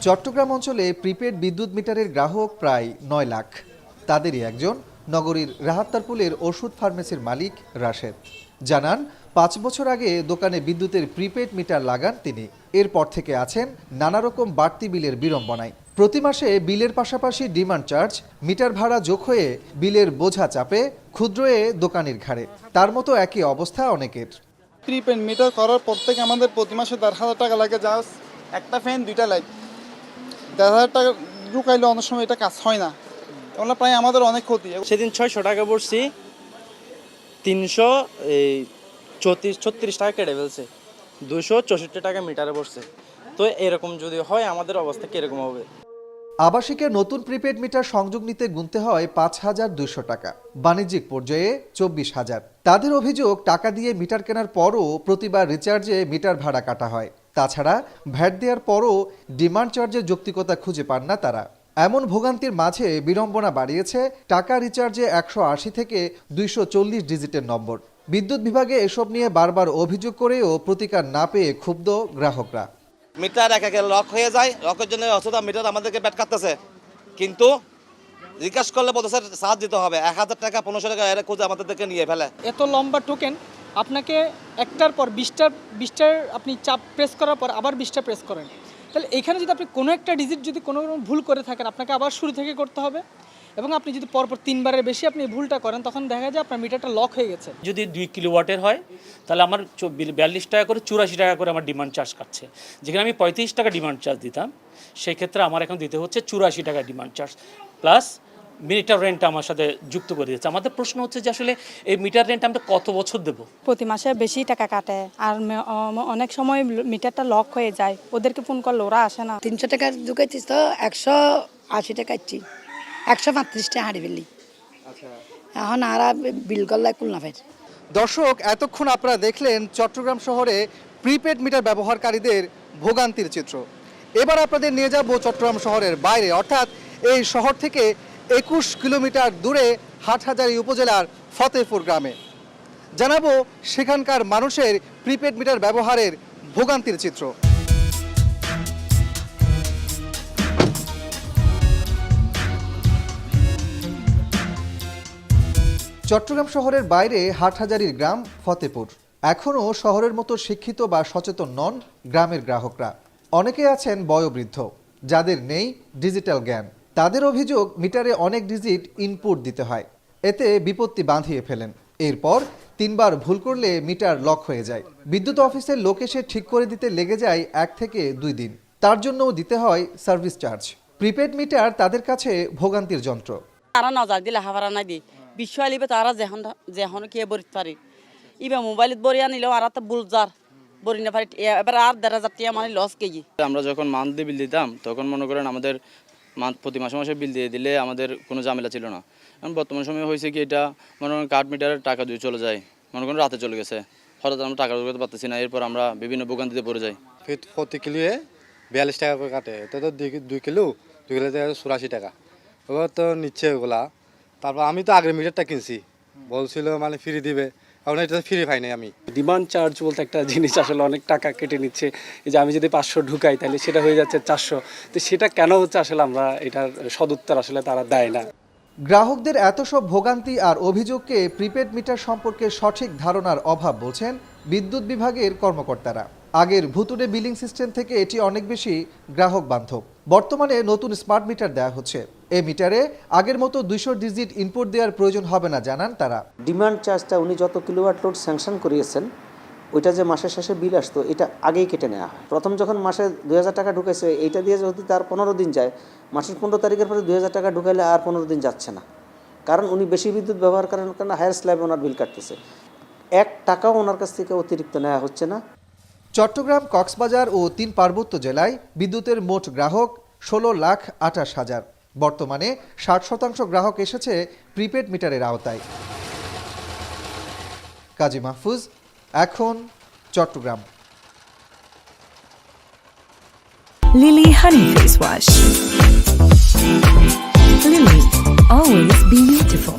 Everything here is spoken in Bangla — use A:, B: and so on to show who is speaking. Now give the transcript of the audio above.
A: চট্টগ্রাম অঞ্চলে প্রিপেড বিদ্যুৎ মিটারের গ্রাহক প্রায় ৯ লাখ। তাদেরই একজন নগরীর রাহাত্তারপুলের ওষুধ ফার্মেসির মালিক রাশেদ। জানান ৫ বছর আগে দোকানে বিদ্যুতের প্রিপেড মিটার লাগান তিনি। এরপর থেকে আছেন নানা রকম বাড়তি বিলের বিড়ম্বনায়। প্রতি মাসে বিলের পাশাপাশি ডিমান্ড চার্জ, মিটার ভাড়া যোগ হয়ে বিলের বোঝা চাপে ক্ষুদ্র দোকানির ঘাড়ে। তার মতো একই অবস্থা অনেকের।
B: প্রিপেড মিটার করার পর থেকে আমাদের প্রতি মাসে ১,৫০০ টাকা লাগে, জাস্ট একটা ফ্যান ২টা লাইট। ১,৫০০ টাকা ঢুকাইলে অনেক সময় এটা কাজ হয় না, এগুলো প্রায় আমাদের অনেক ক্ষতি।
C: সেদিন ৬০০ টাকা পড়ছি, ৩৩৬ টাকা কেটে ফেলছে, ২৬৪ টাকা মিটারে পড়ছে। তো এরকম যদি হয় আমাদের অবস্থা কিরকম হবে?
A: আবাসিকের নতুন প্রিপেড মিটার সংযোগ নিতে গুনতে হয় ৫,২০০ টাকা, বাণিজ্যিক পর্যায়ে ২৪,০০০। তাদের অভিযোগ, টাকা দিয়ে মিটার কেনার পরও প্রতিবার রিচার্জে মিটার ভাড়া কাটা হয়। তাছাড়া ভ্যাট দেওয়ার পরও ডিমান্ড চার্জের যৌক্তিকতা খুঁজে পান না তারা। এমন ভোগান্তির মাঝে বিড়ম্বনা বাড়িয়েছে টাকা রিচার্জে ১৮০ থেকে ২৪০ ডিজিটের নম্বর। বিদ্যুৎ বিভাগে এসব নিয়ে বারবার অভিযোগ করেও প্রতিকার না পেয়ে ক্ষুব্ধ গ্রাহকরা।
D: মিটার একে লক হয়ে যায়, লকের জন্য অথবা মিটার আমাদেরকে ব্যাট কাটতেছে, কিন্তু রিকোয়েস্ট করলে বলতেছে চার্জ দিতে হবে ১,০০০ টাকা ১৫০০ টাকা এর খুঁজে আমাদেরকে নিয়ে ফেলে।
E: এত লম্বা টোকেন, আপনাকে একটার পর ২০টার আপনি চাপ প্রেস করার পর আবার ২০টা প্রেস করেন, তাহলে এখানে যদি আপনি কোনো একটা ডিজিট যদি কোনো ভুল করে থাকেন, আপনাকে আবার শুরু থেকে করতে হবে। এবং আপনি যদি পরপর ৩বারের বেশি আপনি ভুলটা করেন, তখন দেখা যায় আপনার মিটারটা লক হয়ে গেছে।
F: যদি ২ কিলোওয়াটের হয় তাহলে আমার ৪২ টাকা করে ৮৪ টাকা করে আমার ডিমান্ড চার্জ কাটছে। যেখানে আমি ৩৫ টাকা ডিমান্ড চার্জ দিতাম, সেই ক্ষেত্রে আমার এখন দিতে হচ্ছে ৮৪ টাকা ডিমান্ড চার্জ, প্লাস মিটার রেন্টটা আমার সাথে যুক্ত করে দিচ্ছে। আমাদের প্রশ্ন হচ্ছে যে আসলে এই মিটার রেন্ট আমরা কত বছর দেব?
G: প্রতি মাসে বেশি টাকা কাটে, আর অনেক সময় মিটারটা লক হয়ে যায়, ওদেরকে ফোন করলে ওরা আসে না।
H: ৩০০ টাকা ঢুকাইছিস তো ১৮০ টাকা ইচ্ছি, ১৩৫ টাকা হাঁড়ি ফেললি। এখন আর বিল করলে কুল না ফের।
A: দর্শক, এতক্ষণ আপনারা দেখলেন চট্টগ্রাম শহরে প্রিপেড মিটার ব্যবহারকারীদের ভোগান্তির চিত্র। এবার আপনাদের নিয়ে যাব চট্টগ্রাম শহরের বাইরে, অর্থাৎ এই শহর থেকে ২১ কিলোমিটার দূরে হাটহাজারী উপজেলার ফতেপুর গ্রামে। জানাবো সেখানকার মানুষের প্রিপেড মিটার ব্যবহারের ভোগান্তির চিত্র। চট্টগ্রাম শহরের বাইরে হাটহাজারীর গ্রাম ফতেপুর। এখনও শহরের মতো শিক্ষিত বা সচেতন নন গ্রামের গ্রাহকরা। অনেকে আছেন বয়োবৃদ্ধ, যাদের নেই ডিজিটাল জ্ঞান। তাদের অভিযোগ, মিটারে অনেক ডিজিট ইনপুট দিতে হয়, এতে বিপত্তি বাঁধিয়ে ফেলেন। এরপর ৩বার ভুল করলে মিটার লক হয়ে যায়। বিদ্যুৎ অফিসের লোক এসে ঠিক করে দিতে লেগে যায় ১ থেকে ২ দিন। তার জন্যও দিতে হয় সার্ভিস চার্জ। প্রিপেড মিটার তাদের কাছে ভোগান্তির যন্ত্র।
I: তারা নজর দিলে হাফারা নাই দি বিষয় লিবে, তারা যেখন কে বরিত পারি ইবা মোবাইলত বরিয়া নিলেও আর তো বুলজার বরি না পারি। এবার আর ১,৫০০ টাকা মানে লস কেজি।
C: আমরা যখন মান্থলি বিল দিতাম, তখন মনে করেন আমাদের প্রতি মাসে মাসে বিল দিয়ে দিলে আমাদের কোনো ঝামেলা ছিল না। এখন বর্তমান সময়ে হয়েছে কি, এটা মনে করেন কার্ড মিটারের টাকা দিয়ে চলে যায়, মনে করেন রাতে চলে গেছে, হঠাৎ আমরা টাকা ঢুকাতে পারতেছি না। এরপর আমরা বিভিন্ন ভোগান্তিতে পড়ে যাই।
J: প্রতি কিলোয়ে ৪২ টাকা করে কাটে, এটা তো ২ কিলো ৮৪ টাকা, ওগুলো তো নিচ্ছে ওগুলা। তারপর আমি তো আগের মিটারটা কিনছি, বলছিল মানে ফ্রি দিবে, এখন এটা ফ্রি পাই নাই আমি।
K: ডিমান্ড চার্জ বলতে একটা জিনিস আসলে অনেক টাকা কেটে নিচ্ছে। এই যে আমি যদি ৫০০ ঢুকাই, তাহলে সেটা হয়ে যাচ্ছে ৪০০। তো সেটা কেন হচ্ছে আসলে আমরা এটার সদুত্তর আসলে তারা দেয় না।
A: গ্রাহকদের এত সব ভোগান্তি আর অভিযোগকে প্রিপেড মিটার সম্পর্কে সঠিক ধারণার অভাব বলছেন বিদ্যুৎ বিভাগের কর্মকর্তারা। আগের ভুতুড়ে বিলিং সিস্টেম থেকে এটি অনেক বেশি গ্রাহক বান্ধব। বর্তমানে নতুন স্মার্ট মিটার দেওয়া হচ্ছে। এই মিটারে আগের মতো ২০০ ডিজিট ইনপুট দেওয়ার প্রয়োজন হবে না, জানান তারা।
L: ডিমান্ড চার্জটা উনি যত কিলোওয়াট লোড স্যাংশন করিয়েছেন, ওইটা যে মাসের শেষে বিল আসতো, এটা আগেই কেটে নেওয়া হয়। প্রথম যখন মাসে ২,০০০ টাকা ঢুকেছে, এইটা দিয়ে যদি তার ১৫ দিন যায়, মাসের ১৫ তারিখের পরে ২,০০০ টাকা ঢুকাইলে আর ১৫ দিন যাচ্ছে না, কারণ উনি বেশি বিদ্যুৎ ব্যবহার করার কারণে হায়ার স্ল্যাবে ওনার বিল কাটতেছে। ১ টাকাও ওনার কাছ থেকে অতিরিক্ত নেওয়া হচ্ছে না।
A: চট্টগ্রাম, কক্সবাজার ও ৩ পার্বত্য জেলায় বিদ্যুতের মোট গ্রাহক ১৬,২৮,০০০। বর্তমানে ৬০% গ্রাহক এসেছে প্রিপেড মিটারের আওতায়। কাজী মাহফুজ, এখন Chittagong.
M: Lily Honey Face Wash. Lily, always be beautiful.